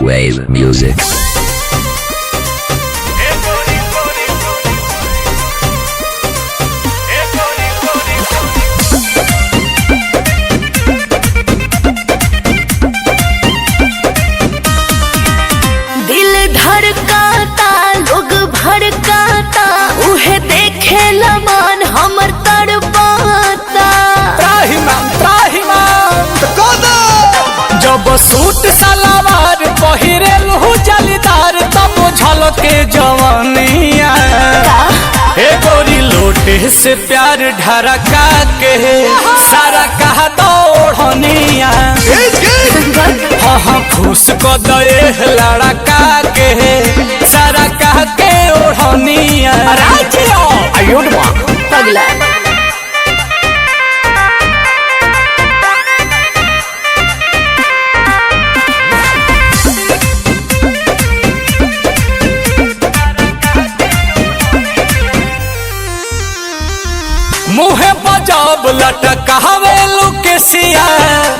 Wave music. दिल धड़काता लोग भड़काता उहे देखे लमान हमर तड़पाता। जब सूट सलवार पहिरेल हो जलीदार तब झलके जवानिया हे गोरी लोटे से प्यार ढरका के सारा कहा दौड़निया हाँ खुश को दे लड़का के सारा कह के ओढ़निया पगला मुहे बजाब लटकावे लुकेसिया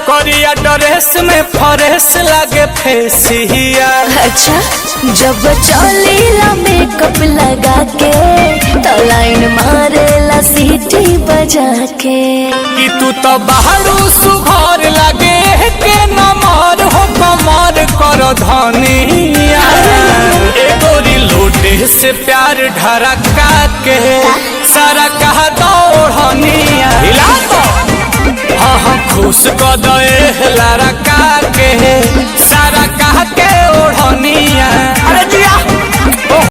करिया ड्रेस में फरेस लगे फेसिया। अच्छा जब चलेला मेकअप लगा के तो लाइन मारेला सीटी बजा के कि तू तो बाहरू सुघर लगे के नमर हो कमर कर धनिया ए गोरी लोटे से प्यार ढरका के सारा कहा दौड़निया हिला तो हाँ खुश को दे लड़का के सारा कह के ओढ़निया। अरे जिया